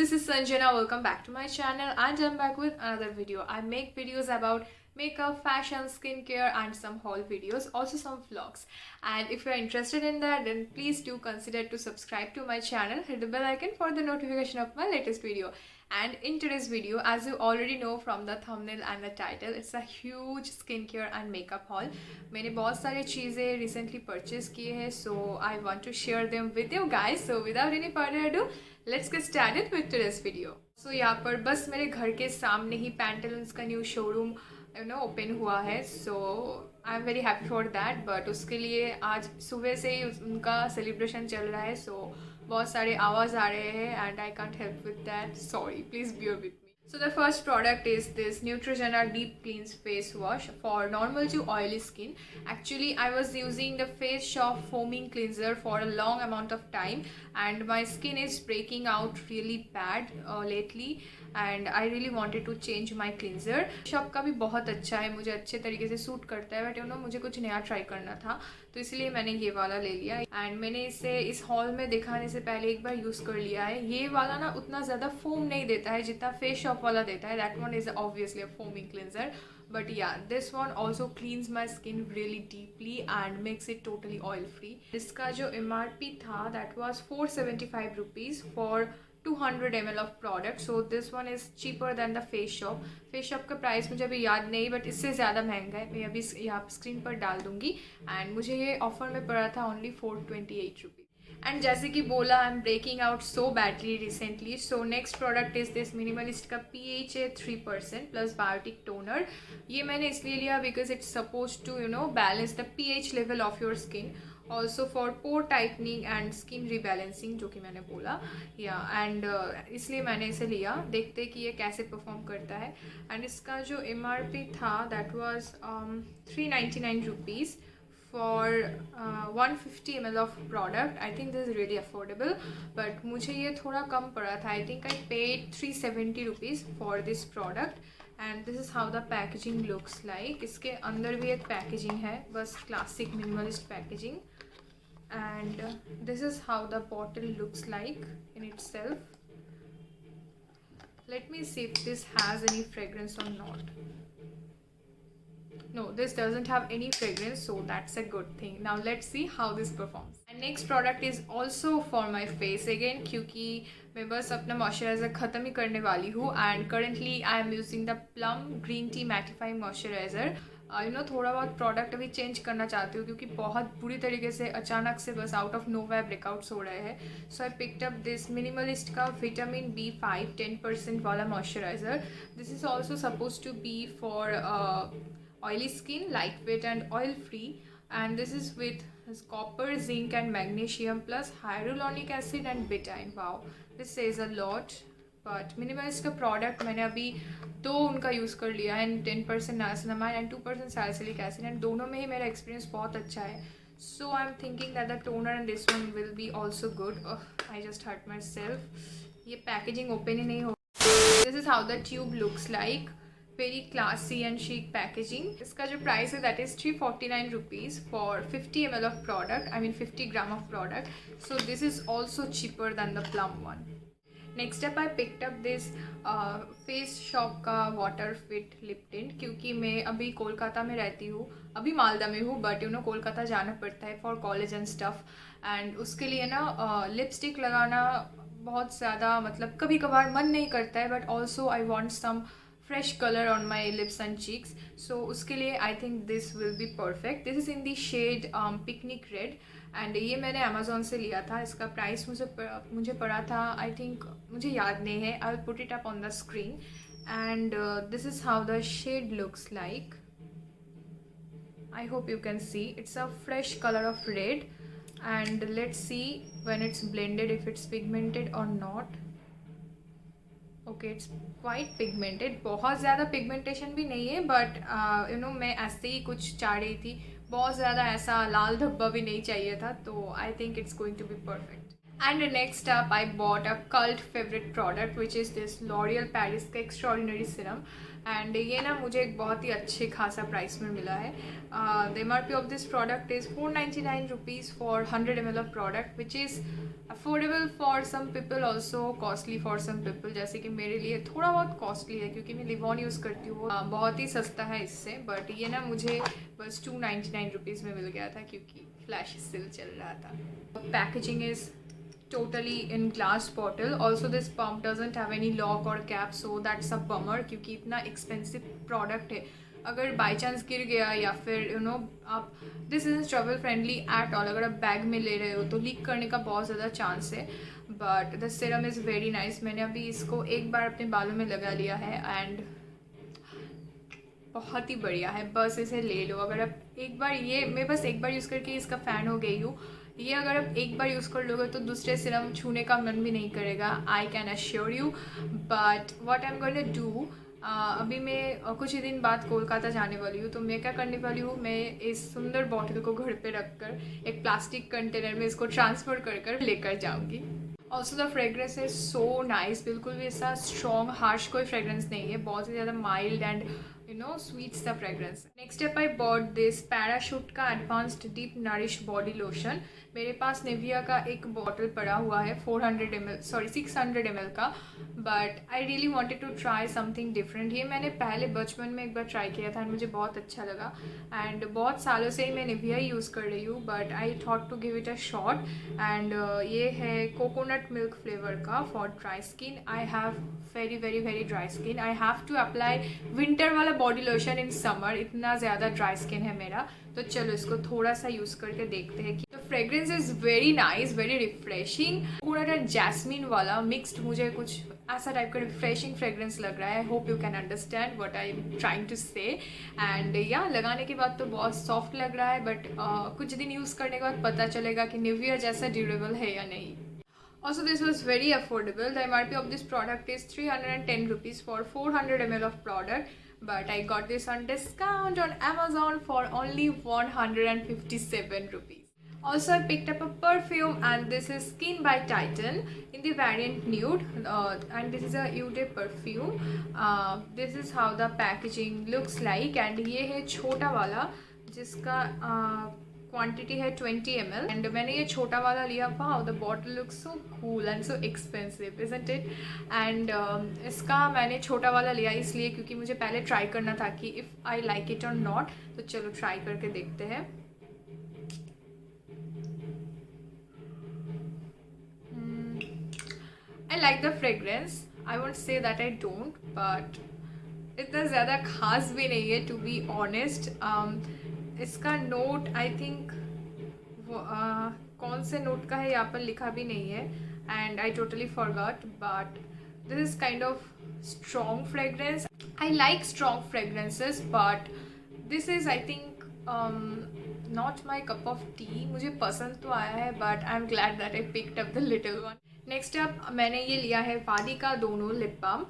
this is Sanjana. Welcome back to my channel and I'm back with another video. I make videos about makeup, fashion, skincare and some haul videos, also some vlogs. And if you're interested in that, then please do consider to subscribe to my channel, hit the bell icon for the notification of my latest video. And in today's video, as you already know from the thumbnail and the title, it's a huge skincare and makeup haul. मैंने बहुत सारी चीज़ें recently purchase किए हैं, so I want to share them with you guys. So without any further ado, let's get started with today's video. So यहाँ पर बस मेरे घर के सामने ही Pantaloons का न्यू शोरूम ओपन हुआ है. So I am very happy for that. But उसके लिए आज सुबह से ही उनका सेलिब्रेशन चल रहा है. सो बहुत सारे आवाज़ आ रहे हैं and I can't help with that. Sorry, please bear with me. So the first product is this Neutrogena Deep Cleanse Face Wash for normal to oily skin. Actually, I was using the Face Shop Foaming Cleanser for a long amount of time and my skin is breaking out really bad lately and I really wanted to change my cleanser. Shop का भी बहुत अच्छा है, मुझे अच्छे तरीके से suit करता है. बट मुझे कुछ नया ट्राई करना था तो इसलिए मैंने ये वाला ले लिया एंड मैंने इसे इस हॉल में दिखाने से पहले एक बार यूज़ कर लिया है. ये वाला ना उतना ज़्यादा फोम नहीं देता है जितना फेस शॉप वाला देता है. That one is obviously a foaming cleanser. But yeah, this one also cleans my skin really deeply and makes it totally oil free. इसका जो MRP था that was 475 rupees for 200 ml of product. So this one is cheaper than the Face Shop. Face Shop का price मुझे अभी याद नहीं but इससे ज़्यादा महंगा है. मैं अभी यहाँ स्क्रीन पर डाल दूँगी एंड मुझे ये ऑफर में पड़ा था ओनली 428 रुपीज़. एंड जैसे कि बोला, I am breaking out so badly recently. So next product is this minimalist का PHA 3% प्लस बायोटिक टोनर. ये मैंने इसलिए लिया because it's suppose to balance the pH level of your skin, also for pore tightening and skin rebalancing, जो कि मैंने बोला या एंड इसलिए मैंने इसे लिया. देखते कि ये कैसे परफॉर्म करता है. एंड इसका जो MRP था that was 399 rupees for 150 ml of product. I think this is really affordable but मुझे ये थोड़ा कम पड़ा था. I think I paid 370 rupees for this product and this is how the packaging looks like. इसके अंदर भी एक पैकेजिंग है, बस classic minimalist packaging and this is how the bottle looks like in itself. Let me see if this has any fragrance or not. No, this doesn't have any fragrance, so that's a good thing. Now let's see how this performs. And next product is also for my face again, क्योंकि मैं बस अपना moisturiser ख़त्म ही करने वाली हूँ and currently I am using the plum green tea mattifying moisturiser. थोड़ा बहुत प्रोडक्ट अभी चेंज करना चाहती हूँ क्योंकि बहुत बुरी तरीके से अचानक से बस आउट ऑफ नोवेयर ब्रेकआउट्स हो रहे हैं. So I picked up this minimalist का विटामिन B5 10% वाला moisturiser. This is also suppose to be for oily skin, lightweight and oil free, and this is with copper, zinc and magnesium plus hyaluronic acid and betaine. Wow, this says a lot. But minimalist का product मैंने अभी 2 उनका use कर लिया है, 10% niacinamide and 2% salicylic acid and दोनों में ही मेरा एक्सपीरियंस बहुत अच्छा है. So I am thinking that the toner and this one will be also good. I just hurt myself. ये पैकेजिंग ओपन ही नहीं हो. This is how the tube looks like. Very classy and chic packaging. इसका जो price है that is 349 rupees for 50 ml of product, I mean 50 gram of product. So this is also cheaper then the plum one. Next up I picked up this face shop का water fit lip tint, क्योंकि मैं अभी कोलकाता में रहती हूँ, अभी मालदा में हूँ बट कोलकाता जाना पड़ता है for college and stuff and उसके लिए ना लिपस्टिक लगाना बहुत ज़्यादा मतलब कभी कभार मन नहीं करता है but also I want some fresh color on my lips and cheeks. So उसके लिए I think this will be perfect. This is in the shade picnic red and ये मैंने Amazon से लिया था. इसका प्राइस मुझे पड़ा था I think, मुझे याद नहीं है. I'll put it up on the screen and this is how the shade looks like. I hope you can see. It's a fresh color of red and let's see when it's blended if it's pigmented or not. Okay, it's quite pigmented. बहुत ज़्यादा pigmentation भी नहीं है but मैं ऐसे ही कुछ चाह रही थी. बहुत ज़्यादा ऐसा लाल धब्बा भी नहीं चाहिए था. तो I think it's going to be perfect. And next up I bought a cult favourite product which is this L'Oreal Paris का एक्स्ट्रॉर्डिनरी सीरम. एंड ये ना मुझे एक बहुत ही अच्छे खासा प्राइस में मिला है। The MRP of this product is 499 rupees for 100 ml of product, which is affordable for some people, also costly for some people. जैसे कि मेरे लिए थोड़ा बहुत कॉस्टली है क्योंकि मैं लिवॉन यूज़ करती हूँ, बहुत ही सस्ता है इससे, बट ये ना मुझे बस 299 रुपीज़ में मिल गया था क्योंकि फ्लैश सेल चल रहा था। Packaging is totally in glass bottle. Also this pump doesn't have any lock or cap, so that's a bummer क्योंकि इतना expensive product है। अगर बाई चांस गिर गया या फिर आप this is travel friendly at all, अगर आप बैग में ले रहे हो तो लीक करने का बहुत ज़्यादा चांस है। But the serum is very nice. मैंने अभी इसको एक बार अपने बालों में लगा लिया है एंड बहुत ही बढ़िया है। बस इसे ले लो। अगर आप एक बार, ये मैं बस एक बार यूज़ करके इसका फ़ैन हो गई हूँ। ये अगर आप एक बार यूज़ कर लोगे तो दूसरे सीरम छूने का मन भी नहीं करेगा, I can assure you. But what I am going to do, अभी मैं कुछ ही दिन बाद कोलकाता जाने वाली हूँ, तो मैं क्या करने वाली हूँ, मैं इस सुंदर बॉटल को घर पे रखकर एक प्लास्टिक कंटेनर में इसको ट्रांसफ़र कर लेकर जाऊँगी। Also the fragrance is so nice. बिल्कुल भी ऐसा स्ट्रॉन्ग हार्श कोई फ्रेग्रेंस नहीं है, बहुत ही ज़्यादा mild and sweets the fragrance. Next step I bought this Parachute का advanced deep nourish body lotion। मेरे पास निविया का एक बॉटल पड़ा हुआ है 600 ml का, but I really wanted to try something different. ये मैंने पहले बचपन में एक बार ट्राई किया था, मुझे बहुत अच्छा लगा एंड बहुत सालों से ही मैं निविया ही यूज़ कर रही हूँ, but I thought to give it a shot. And ये है कोकोनट मिल्क फ्लेवर का for dry skin. I have very very very dry skin. I have to apply winter वाला बॉडी लोशन इन समर, इतना ज़्यादा dry skin है मेरा। तो चलो इसको थोड़ा सा यूज़ करके देखते हैं कि तो fragrance is very nice, very refreshing, पूरा जैस्मिन वाला मिक्स्ड, मुझे कुछ ऐसा टाइप का रिफ्रेशिंग फ्रेग्रेंस लग रहा है। Hope you can understand what I am trying to say. And या लगाने के बाद तो बहुत सॉफ्ट लग रहा है, बट कुछ दिन यूज़ करने के बाद पता चलेगा कि निविया जैसा ड्यूरेबल है या नहीं। Also, this was very affordable. The MRP of this product is 310 rupees for 400 ml of product, but I got this on discount on Amazon for only 157 rupees. Also, I picked up a perfume, and this is Skin by Titan in the variant nude, and this is a Eau de perfume. This is how the packaging looks like, and ये है छोटा वाला जिसका quantity है 20 ml, and मैंने ये छोटा वाला लिया। Wow, the bottle looks so cool and so expensive, isn't it. And इसका मैंने छोटा वाला लिया इसलिए क्योंकि मुझे पहले ट्राई करना था कि इफ़ आई लाइक इट और नॉट। तो चलो ट्राई करके देखते हैं। I like the fragrance, I won't say that I don't, but इतना ज़्यादा खास भी नहीं है टू बी ऑनेस्ट। इसका नोट आई थिंक कौन से नोट का है यहाँ पर लिखा भी नहीं है, and I totally forgot, but this is kind of strong fragrance. I like strong fragrances, but this is I think not my cup of tea. मुझे पसंद तो आया है, but I am glad that I picked up the little one. Next up मैंने ये लिया है वादी का दोनों lip balm.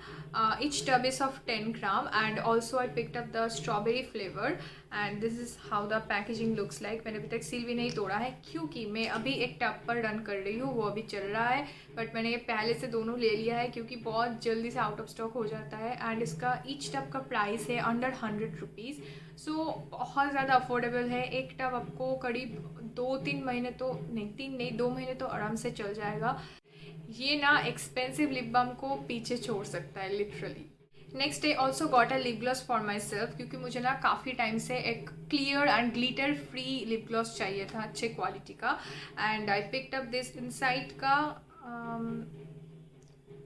Each tub is of 10 gram, and also I picked up the strawberry flavour, and this is how the packaging looks like. मैंने अभी तक seal भी नहीं तोड़ा है क्योंकि मैं अभी एक टब पर रन कर रही हूँ, वो अभी चल रहा है, बट मैंने ये पहले से दोनों ले लिया है क्योंकि बहुत जल्दी से आउट ऑफ स्टॉक हो जाता है। एंड इसका ईच टब का प्राइस है अंडर 100 रुपीज़, सो बहुत ज़्यादा अफोर्डेबल है। एक टब आपको करीब 2-3 महीने तो नहीं 2 महीने तो आराम से चल जाएगा। ये ना एक्सपेंसिव लिप बाम को पीछे छोड़ सकता है literally. Next I also got a lip gloss for myself, क्योंकि मुझे ना काफ़ी टाइम से एक clear and glitter free lip gloss चाहिए था अच्छे क्वालिटी का, and I picked up this Insight का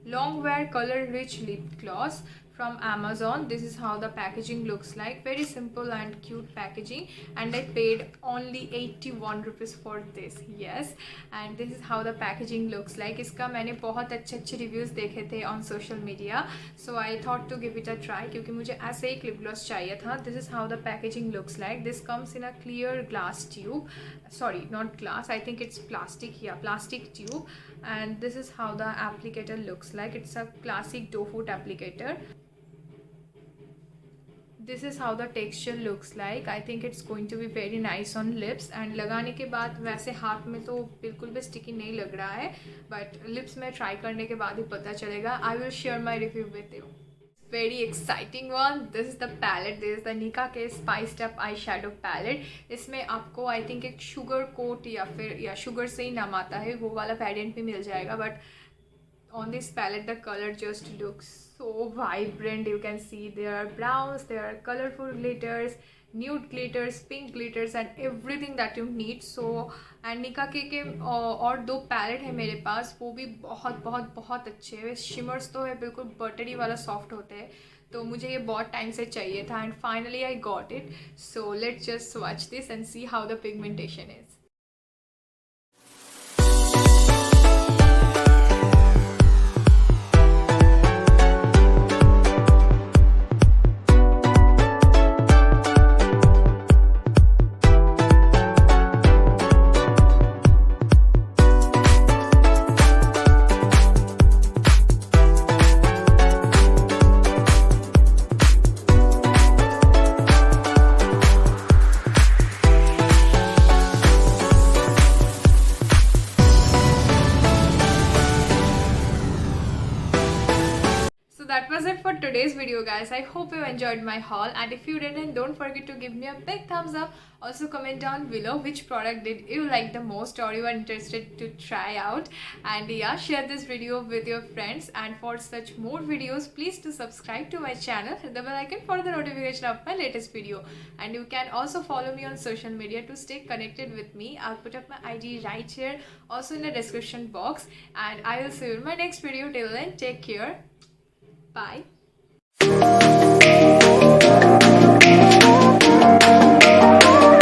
long wear colour rich lip gloss from Amazon. This is how the packaging looks like, very simple and cute packaging, and I paid only 81 rupees for this. Yes, and this is how the packaging looks like. इसका मैंने बहुत अच्छे reviews देखे थे on social media, so I thought to give it a try क्योंकि मुझे ऐसे एक lip gloss चाहिए था। This is how the packaging looks like. This comes in a clear glass tube, sorry not glass, I think it's plastic, yeah, plastic tube, and this is how the applicator looks like. It's a classic doe foot applicator. This is how the texture looks like. I think it's going to be very nice on lips, and लगाने के बाद वैसे हाथ में तो बिल्कुल भी sticky नहीं लग रहा है, बट लिप्स में ट्राई करने के बाद ही पता चलेगा। I will share my review with you. very exciting one. This is the palette. This is the Nika के spiced up eyeshadow palette. इसमें आपको I think एक sugar coat या फिर या sugar से ही नाम आता है वो वाला variant भी मिल जाएगा. But on this palette the color just looks so vibrant. You can see there are browns, there are colorful glitters, nude glitters, pink glitters and everything that you need. So and निका के और दो palette है मेरे पास, वो भी बहुत बहुत बहुत अच्छे हैं. शिमर्स तो है बिल्कुल बटरी वाला सॉफ्ट होते हैं, तो मुझे ये बहुत टाइम से चाहिए था and finally I got it. So let's just watch this and see how the pigmentation is. That was it for today's video, guys. I hope you enjoyed my haul, and if you didn't, don't forget to give me a big thumbs up. Also comment down below which product did you like the most or you are interested to try out. And yeah, share this video with your friends, and for such more videos please do subscribe to my channel, hit the bell icon for the notification of my latest video. And you can also follow me on social media to stay connected with me. I'll put up my ID right here, also in the description box, and I will see you in my next video. Till then, take care. Bye.